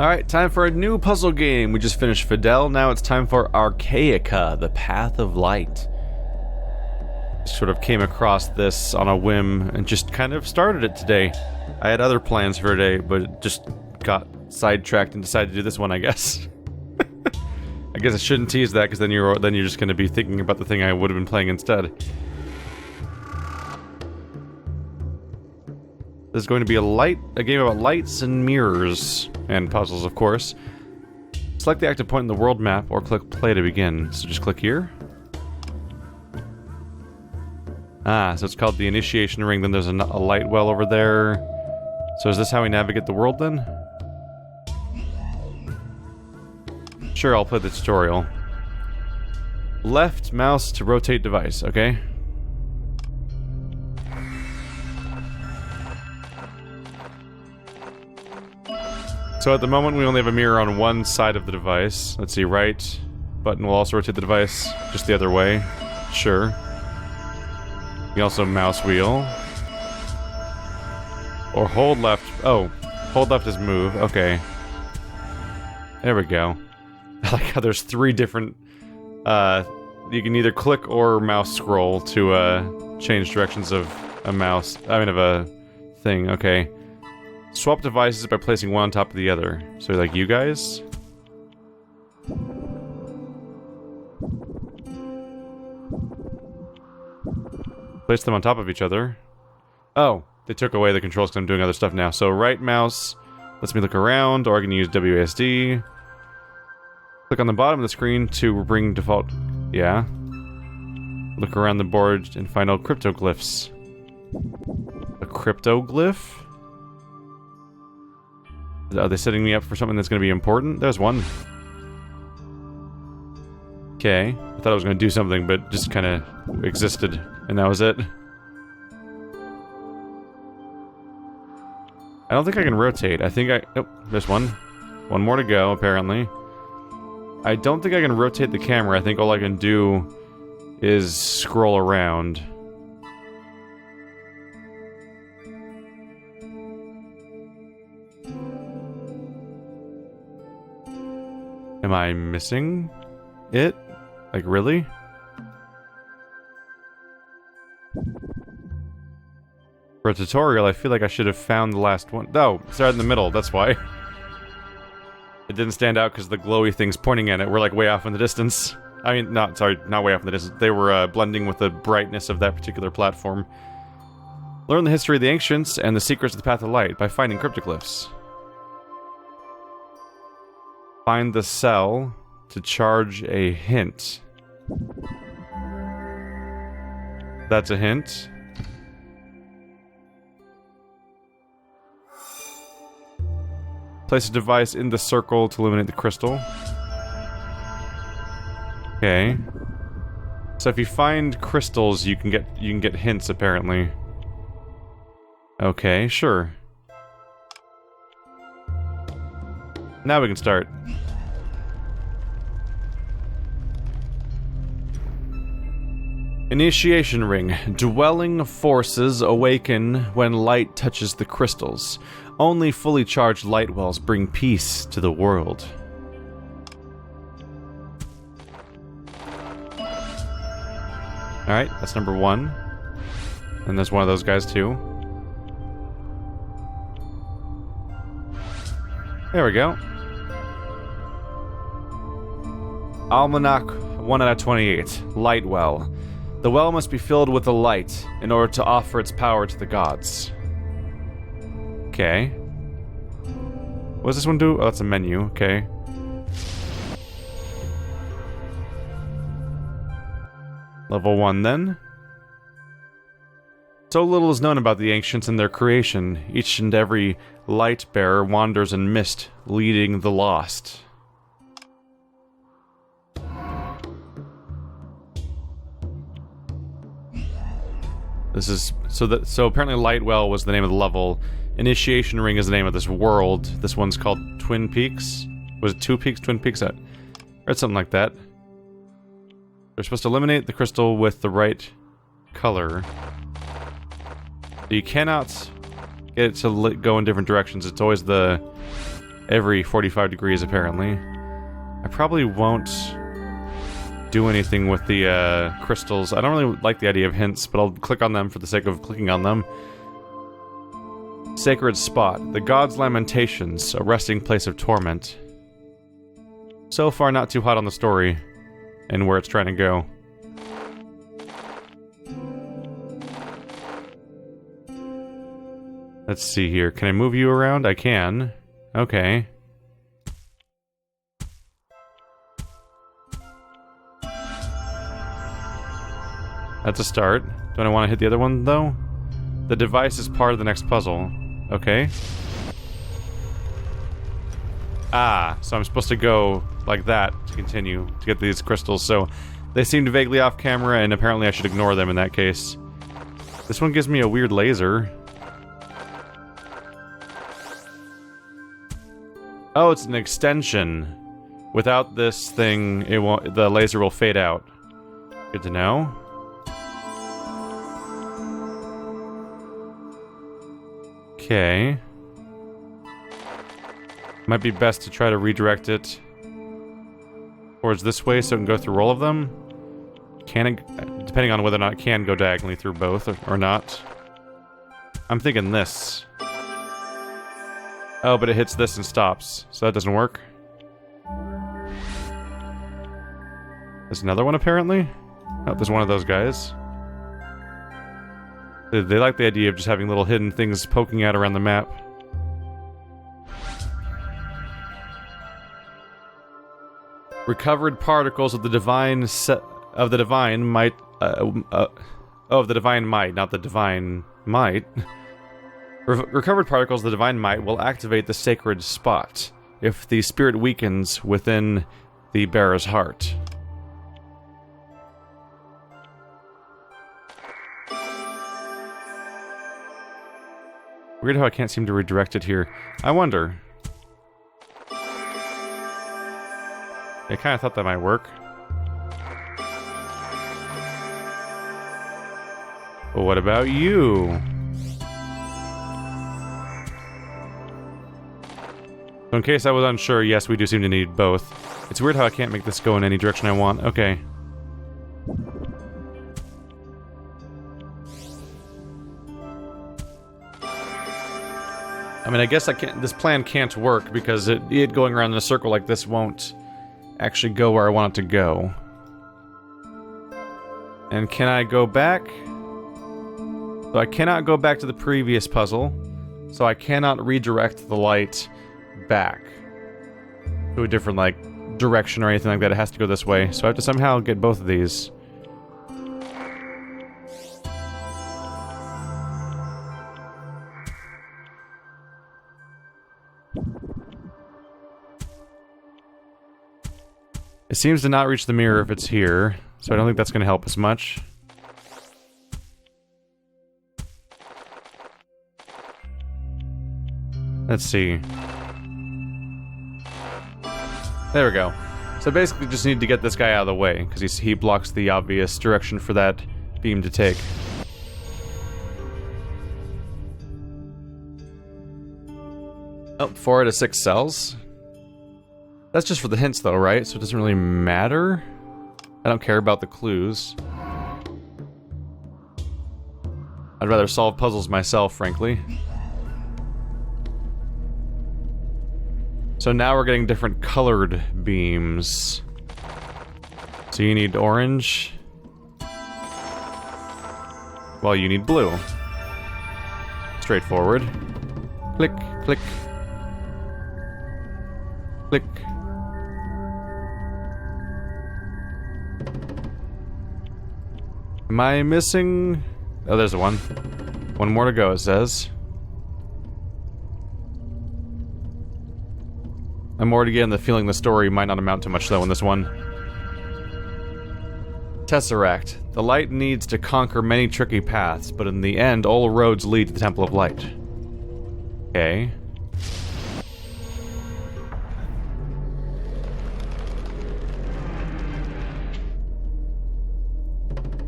Alright, time for a new puzzle game. We just finished Fidel, now it's time for Archaica, the Path of Light. Sort of came across this on a whim and just kind of started it today. I had other plans for today, but just got sidetracked and decided to do this one, I guess. I guess I shouldn't tease that, because then you're just going to be thinking about the thing I would have been playing instead. This is going to be a game about lights and mirrors. And puzzles, of course. Select the active point in the world map, or click play to begin. So just click here. Ah, so it's called the initiation ring, then there's a light well over there. So is this how we navigate the world, then? Sure, I'll play the tutorial. Left mouse to rotate device, okay? So at the moment we only have a mirror on one side of the device. Let's see, right button will also rotate the device just the other way. Sure. You can also mouse wheel. Or hold left. Oh, hold left is move. Okay. There we go. I like how there's three different... you can either click or mouse scroll to change directions of a mouse. I mean, of a thing. Okay. Swap devices by placing one on top of the other. So, like, you guys? Place them on top of each other. Oh, they took away the controls because I'm doing other stuff now. So, right mouse lets me look around, or I can use WASD. Click on the bottom of the screen to bring default... Yeah. Look around the board and find out cryptoglyphs. A cryptoglyph? Are they setting me up for something that's going to be important? There's one. Okay. I thought I was going to do something, but just kind of existed. And that was it. I don't think I can rotate. I think I... Oh, there's one. One more to go, apparently. I don't think I can rotate the camera. I think all I can do is scroll around. Am I missing it? Like, really? For a tutorial, I feel like I should have found the last one. Oh, it's right in the middle, that's why. It didn't stand out because the glowy things pointing at it were like way off in the distance. I mean, not way off in the distance. They were blending with the brightness of that particular platform. Learn the history of the ancients and the secrets of the Path of Light by finding cryptoglyphs. Find the cell to charge a hint. That's a hint. Place a device in the circle to illuminate the crystal. Okay. So if you find crystals, you can get hints apparently. Okay, sure. Now we can start. Initiation ring. Dwelling forces awaken when light touches the crystals. Only fully charged light wells bring peace to the world. Alright, that's number one. And there's one of those guys too. There we go. Almanac 1 out of 28. Light well. The well must be filled with the light in order to offer its power to the gods. Okay. What does this one do? Oh, that's a menu. Okay. Level 1 then. So little is known about the ancients and their creation. Each and every light bearer wanders in mist, leading the lost. This is so apparently Lightwell was the name of the level. Initiation Ring is the name of this world. This one's called Twin Peaks. Was it Two Peaks, Twin Peaks? I read something like that. They're supposed to eliminate the crystal with the right color. You cannot get it to go in different directions. It's always the every 45 degrees, apparently. I probably won't do anything with the crystals. I don't really like the idea of hints, but I'll click on them for the sake of clicking on them. Sacred spot. The god's lamentations, a resting place of torment. So far, not too hot on the story and where it's trying to go. Let's see here. Can I move you around? I can. Okay. That's a start. Don't I want to hit the other one, though? The device is part of the next puzzle. Okay. Ah, so I'm supposed to go like that to continue to get these crystals, so they seemed vaguely off camera, and apparently I should ignore them in that case. This one gives me a weird laser. Oh, it's an extension. Without this thing, it won't, the laser will fade out. Good to know. Okay. Might be best to try to redirect it towards this way so it can go through all of them. Can it, depending on whether or not it can go diagonally through both or not. I'm thinking this. Oh, but it hits this and stops, so that doesn't work. There's another one, apparently? Oh, there's one of those guys. They like the idea of just having little hidden things poking out around the map. Recovered particles of the divine might, of the divine might, not the divine might. Recovered particles of the divine might will activate the sacred spot if the spirit weakens within the bearer's heart. Weird how I can't seem to redirect it here. I wonder. I kind of thought that might work. But what about you? So in case I was unsure, yes, we do seem to need both. It's weird how I can't make this go in any direction I want. Okay. I mean, I guess I can't. This plan can't work because it going around in a circle like this won't actually go where I want it to go. And can I go back? So I cannot go back to the previous puzzle. So I cannot redirect the light back to a different, like, direction or anything like that. It has to go this way. So I have to somehow get both of these. It seems to not reach the mirror if it's here, so I don't think that's going to help us much. Let's see. There we go. So basically just need to get this guy out of the way, because he blocks the obvious direction for that beam to take. Oh, 4 out of 6 cells. That's just for the hints though, right? So it doesn't really matter? I don't care about the clues. I'd rather solve puzzles myself, frankly. So now we're getting different colored beams. So you need orange. Well, you need blue. Straightforward. Click, click. Click. Am I missing? Oh, there's one. One more to go, it says. I'm already getting the feeling the story might not amount to much, though, in this one. Tesseract. The light needs to conquer many tricky paths, but in the end, all roads lead to the Temple of Light. Okay.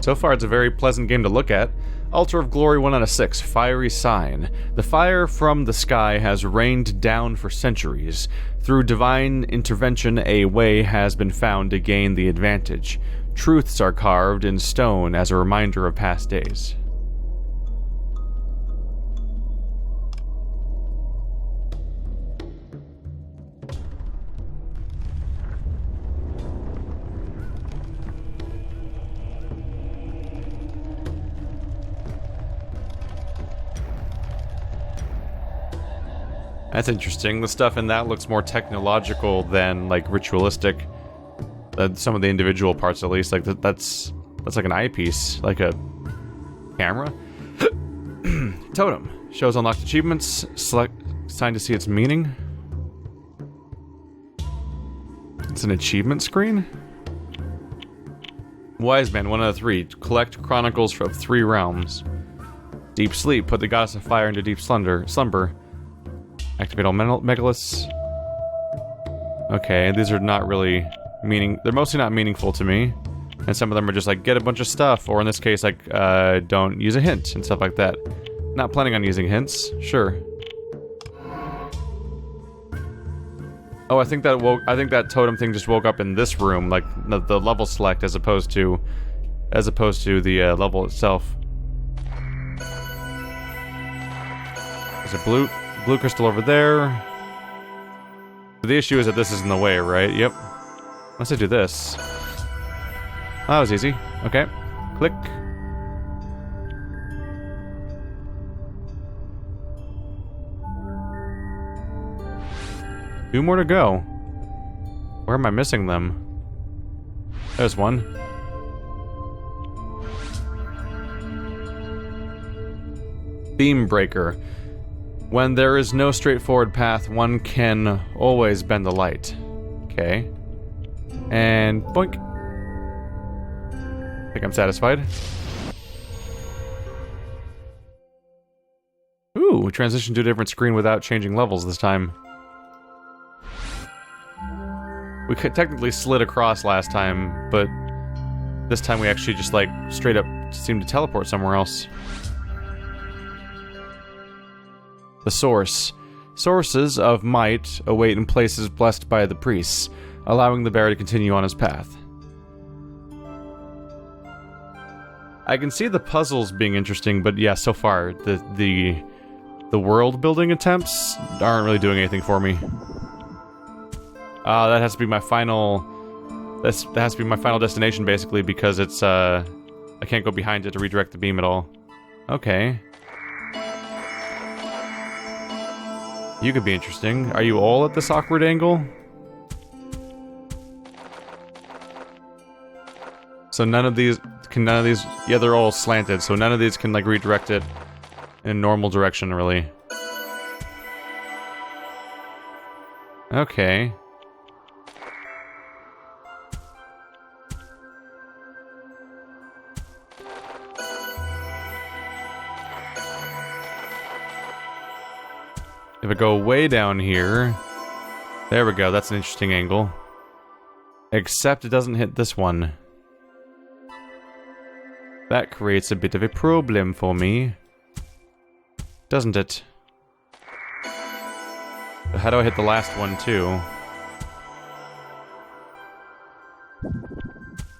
So far, it's a very pleasant game to look at. Altar of Glory 1 out of 6. Fiery Sign. The fire from the sky has rained down for centuries. Through divine intervention, a way has been found to gain the advantage. Truths are carved in stone as a reminder of past days. That's interesting. The stuff in that looks more technological than, like, ritualistic. Some of the individual parts, at least. Like, that's like an eyepiece. Like a camera. Totem. Shows unlocked achievements. Select sign to see its meaning. It's an achievement screen? Wise Man, 1 out of 3. Collect chronicles of 3 realms. Deep sleep. Put the goddess of fire into deep slumber. Activate all megaliths. Okay, these are not really they're mostly not meaningful to me. And some of them are just like, get a bunch of stuff, or in this case, like, don't use a hint and stuff like that. Not planning on using hints, sure. Oh, I think that totem thing just woke up in this room, like the level select as opposed to the level itself. There's a blue crystal over there. The issue is that this is in the way, right? Yep. Unless I do this. Oh, that was easy. Okay. Click. Two more to go. Where am I missing them? There's one. Beam breaker. When there is no straightforward path, one can always bend the light. Okay. And boink. I think I'm satisfied. Ooh, transition to a different screen without changing levels this time. We could technically slid across last time, but this time we actually just, like, straight up seemed to teleport somewhere else. The source. Sources of might await in places blessed by the priests, allowing the bearer to continue on his path. I can see the puzzles being interesting, but yeah, so far the world building attempts aren't really doing anything for me. That has to be my final. That has to be my final destination, basically, because it's I can't go behind it to redirect the beam at all. Okay. You could be interesting. Are you all at this awkward angle? So none of these... Yeah, they're all slanted, so none of these can, like, redirect it in a normal direction, really. Okay. If I go way down here... There we go, that's an interesting angle. Except it doesn't hit this one. That creates a bit of a problem for me. Doesn't it? But how do I hit the last one, too?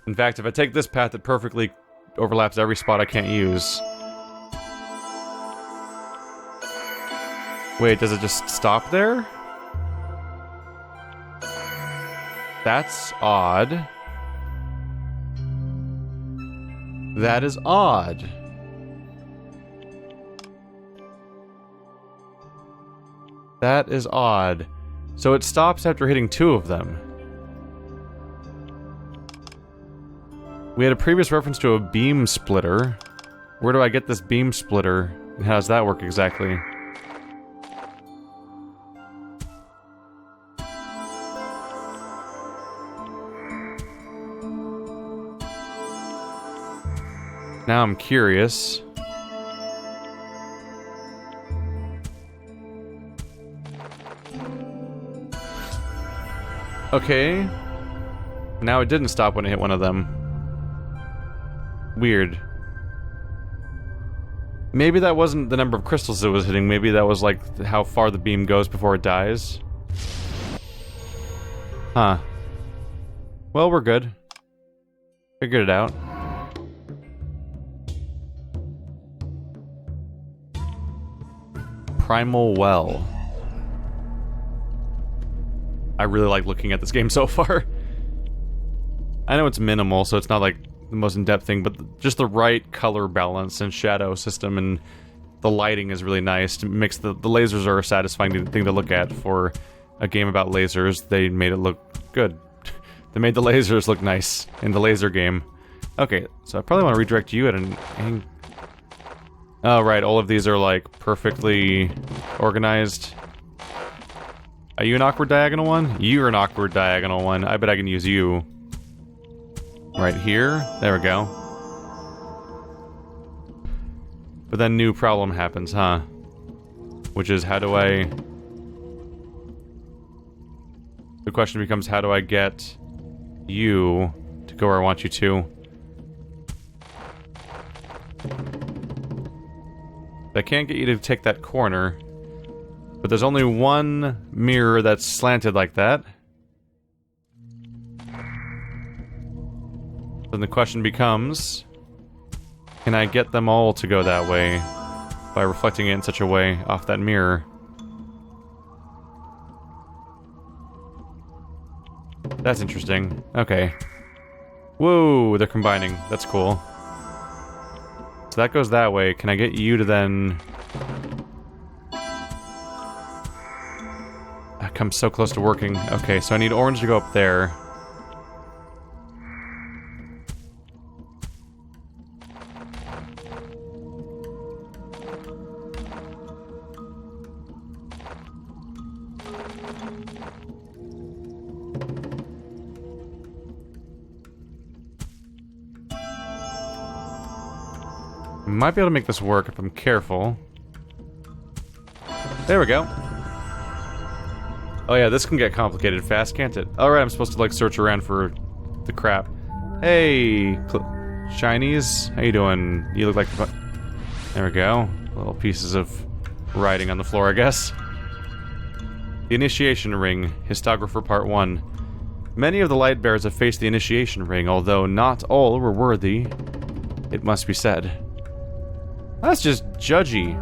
In fact, if I take this path, it perfectly overlaps every spot I can't use. Wait, does it just stop there? That's odd. That is odd. That is odd. So it stops after hitting 2 of them. We had a previous reference to a beam splitter. Where do I get this beam splitter? And how does that work exactly? Now I'm curious. Okay. Now it didn't stop when it hit one of them. Weird. Maybe that wasn't the number of crystals it was hitting. Maybe that was, like, how far the beam goes before it dies. Huh. Well, we're good. Figured it out. Primal Well. I really like looking at this game so far. I know it's minimal, so it's not like the most in-depth thing, but just the right color balance and shadow system, and the lighting is really nice. It makes the lasers are a satisfying thing to look at for a game about lasers. They made it look good. They made the lasers look nice in the laser game. Okay, so I probably want to redirect you at an... Oh, right, all of these are, like, perfectly organized. Are you an awkward diagonal one? You're an awkward diagonal one. I bet I can use you. Right here. There we go. But then new problem happens, huh? Which is, how do I... The question becomes, how do I get you to go where I want you to? I can't get you to take that corner, but there's only one mirror that's slanted like that. Then the question becomes, can I get them all to go that way by reflecting it in such a way off that mirror? That's interesting. Okay. Whoa, they're combining. That's cool. So that goes that way. Can I get you to then... I come so close to working. Okay, so I need orange to go up there. Might be able to make this work if I'm careful. There we go. Oh yeah, this can get complicated fast, can't it? Alright, I'm supposed to like search around for the crap. Hey, Shinies, how you doing? You look like... There we go. Little pieces of writing on the floor, I guess. The Initiation Ring, Histographer Part 1. Many of the light bearers have faced the Initiation Ring, although not all were worthy, it must be said. That's just judgy.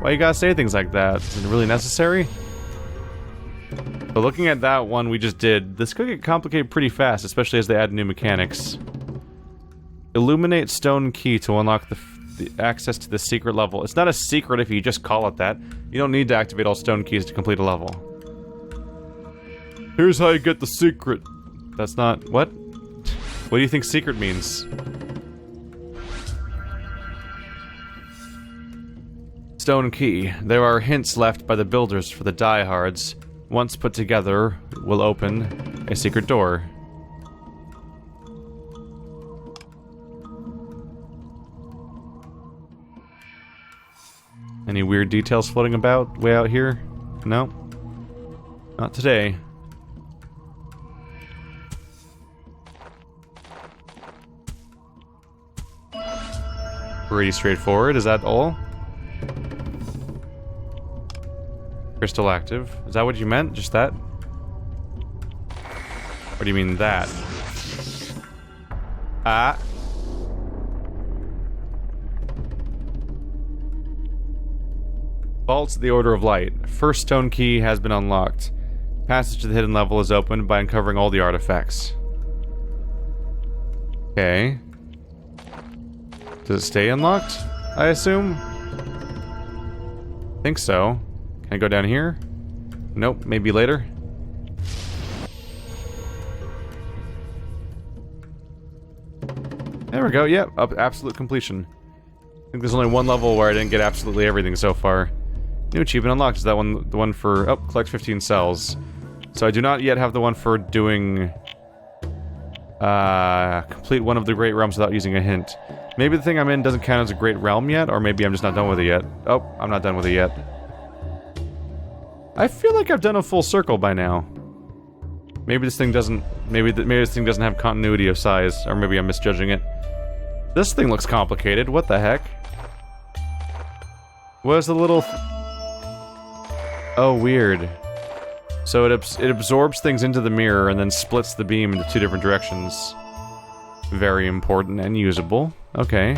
Why you gotta say things like that? Is it really necessary? But looking at that one we just did, this could get complicated pretty fast, especially as they add new mechanics. Illuminate stone key to unlock the access to the secret level. It's not a secret if you just call it that. You don't need to activate all stone keys to complete a level. Here's how you get the secret. That's not... What? What do you think secret means? Stone key. There are hints left by the builders for the diehards. Once put together, will open a secret door. Any weird details floating about way out here? No? Not today. Pretty straightforward, is that all? Crystal active. Is that what you meant? Just that? Or do you mean that? Ah. Vaults the Order of Light. First stone key has been unlocked. Passage to the hidden level is opened by uncovering all the artifacts. Okay. Does it stay unlocked? I assume? I think so. Can I go down here? Nope, maybe later. There we go, yep, up absolute completion. I think there's only one level where I didn't get absolutely everything so far. New achievement unlocked. Is that one the one for... Oh, collect 15 cells. So I do not yet have the one for doing... complete one of the Great Realms without using a hint. Maybe the thing I'm in doesn't count as a Great Realm yet, or maybe I'm just not done with it yet. Oh, I'm not done with it yet. I feel like I've done a full circle by now. Maybe this thing doesn't... Maybe this thing doesn't have continuity of size, or maybe I'm misjudging it. This thing looks complicated. What the heck? Where's the little... Oh, weird. So it absorbs things into the mirror and then splits the beam into 2 different directions. Very important and usable. Okay.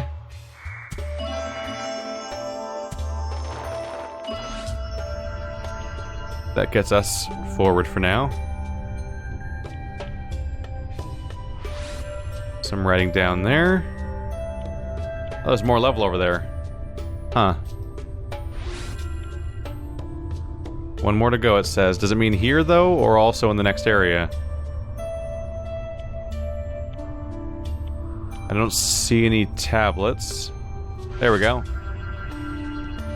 That gets us forward for now. Some writing down there. Oh, there's more level over there. Huh. 1 more to go, it says. Does it mean here, though, or also in the next area? I don't see any tablets. There we go.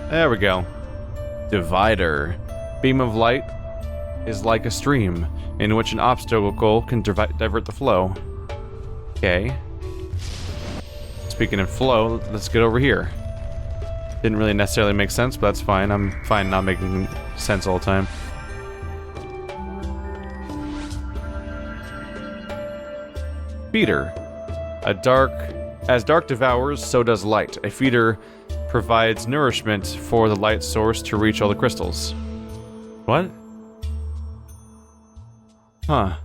There we go. Divider. Beam of light is like a stream, in which an obstacle can divert the flow. Okay. Speaking of flow, let's get over here. Didn't really necessarily make sense, but that's fine. I'm fine not making sense all the time. Feeder. As dark devours, so does light. A feeder provides nourishment for the light source to reach all the crystals. What? Huh.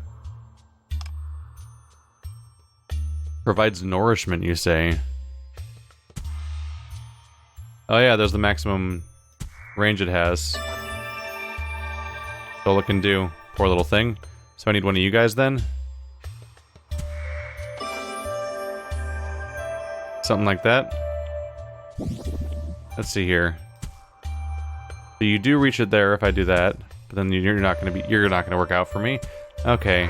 Provides nourishment, you say? Oh yeah, there's the maximum range it has. All it can do. Poor little thing. So I need one of you guys then? Something like that. Let's see here. So you do reach it there if I do that, but then you're not gonna work out for me. Okay.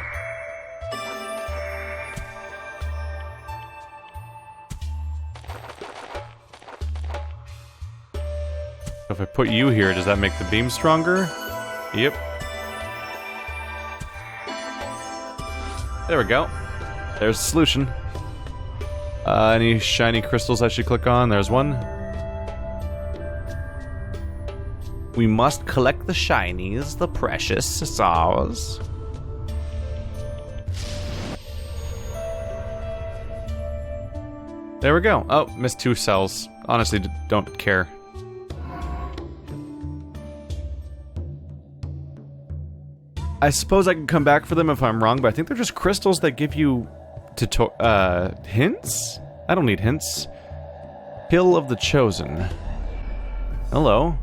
So if I put you here, does that make the beam stronger? Yep. There we go. There's the solution. Any shiny crystals I should click on? There's one. We must collect the shinies, the precious stars. There we go. Oh, missed 2 cells. Honestly, don't care. I suppose I can come back for them if I'm wrong, but I think they're just crystals that give you hints? I don't need hints. Pill of the Chosen. Hello.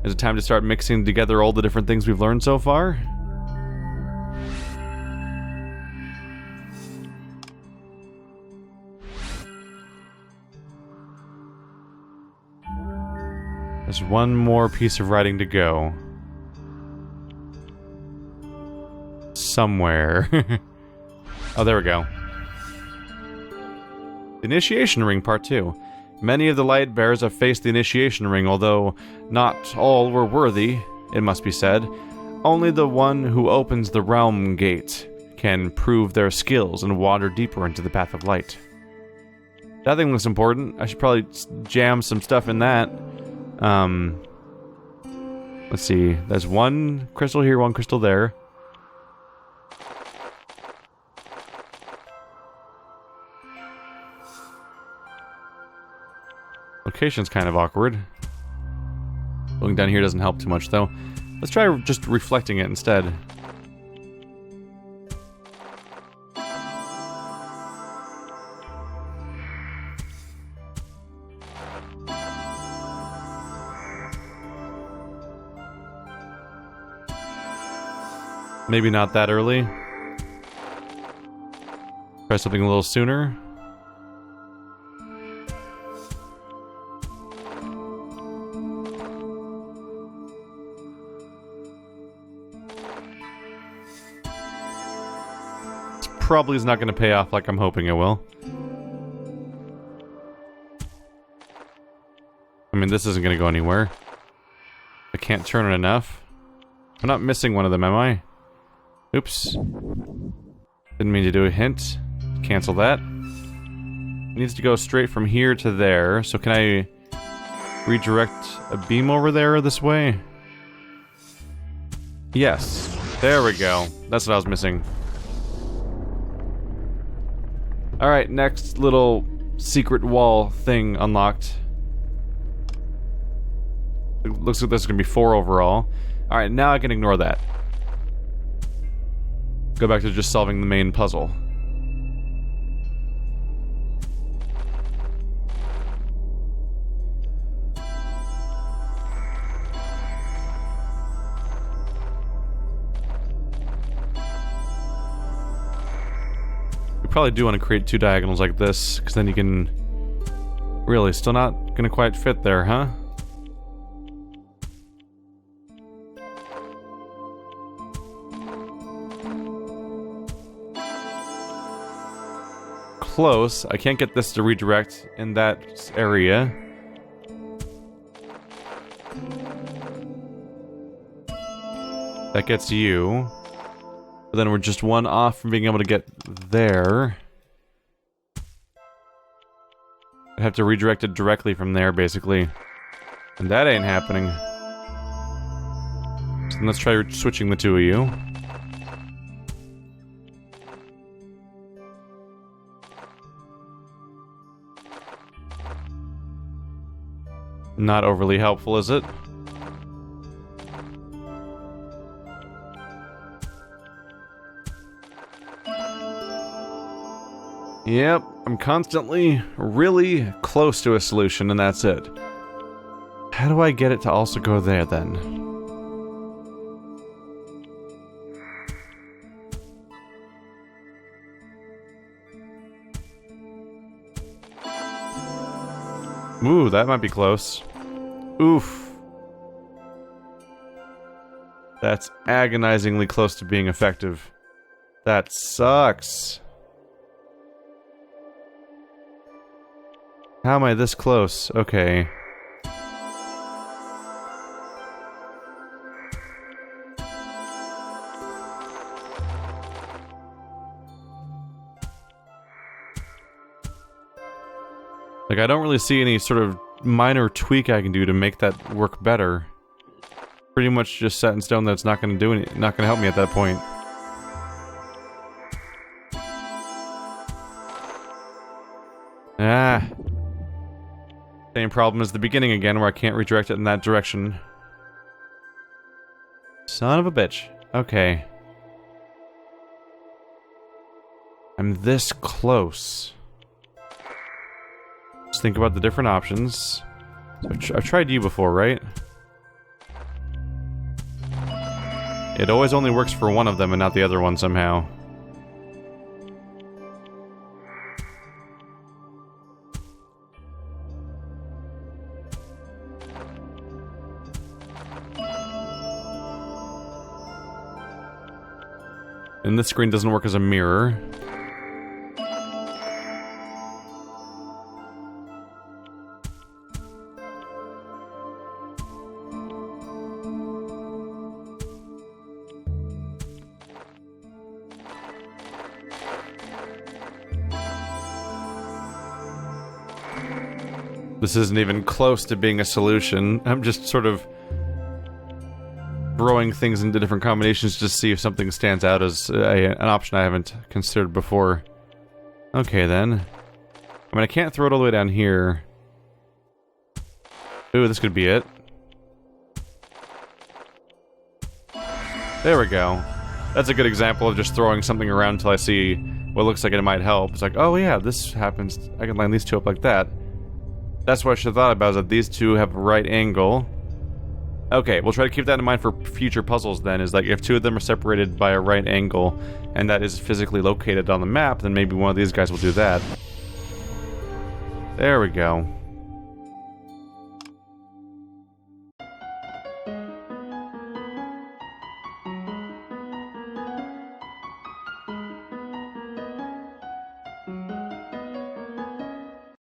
Is it time to start mixing together all the different things we've learned so far? There's one more piece of writing to go. Somewhere. Oh, there we go. Initiation Ring Part 2. Many of the light bearers have faced the initiation ring, although not all were worthy, it must be said. Only the one who opens the realm gate can prove their skills and wander deeper into the path of light. That thing looks important. I should probably jam some stuff in that. Let's see. There's one crystal here, one crystal there. Location's kind of awkward. Looking down here doesn't help too much, though. Let's try just reflecting it instead. Maybe not that early. Try something a little sooner. Probably is not going to pay off like I'm hoping it will. I mean, this isn't going to go anywhere. I can't turn it enough. I'm not missing one of them, am I? Oops. Didn't mean to do a hint. Cancel that. It needs to go straight from here to there. So can I redirect a beam over there this way? Yes. There we go. That's what I was missing. Alright, next little secret wall thing unlocked. It looks like there's gonna be 4 overall. Alright, now I can ignore that. Go back to just solving the main puzzle. We probably do want to create 2 diagonals like this, because then you can... Really, still not gonna quite fit there, huh? Close. I can't get this to redirect in that area. That gets you. But then we're just 1 off from being able to get there. I have to redirect it directly from there, basically. And that ain't happening. So let's try switching the 2 of you. Not overly helpful, is it? Yep, I'm constantly really close to a solution, and that's it. How do I get it to also go there, then? Ooh, that might be close. Oof. That's agonizingly close to being effective. That sucks. How am I this close? Okay. Like, I don't really see any sort of minor tweak I can do to make that work better. Pretty much just set in stone that it's not going to do not going to help me at that point. Ah. Same problem as the beginning again, where I can't redirect it in that direction. Son of a bitch. Okay. I'm this close. Let's think about the different options. So I've tried you before, right? It always only works for one of them and not the other one somehow. And this screen doesn't work as a mirror. This isn't even close to being a solution. I'm just sort of throwing things into different combinations to see if something stands out as an option I haven't considered before. Okay, then. I mean, I can't throw it all the way down here. Ooh, this could be it. There we go. That's a good example of just throwing something around until I see what looks like it might help. It's like, oh yeah, this happens. I can line these 2 up like that. That's what I should have thought about, is that these 2 have a right angle. Okay, we'll try to keep that in mind for future puzzles then, is like if 2 of them are separated by a right angle, and that is physically located on the map, then maybe one of these guys will do that. There we go.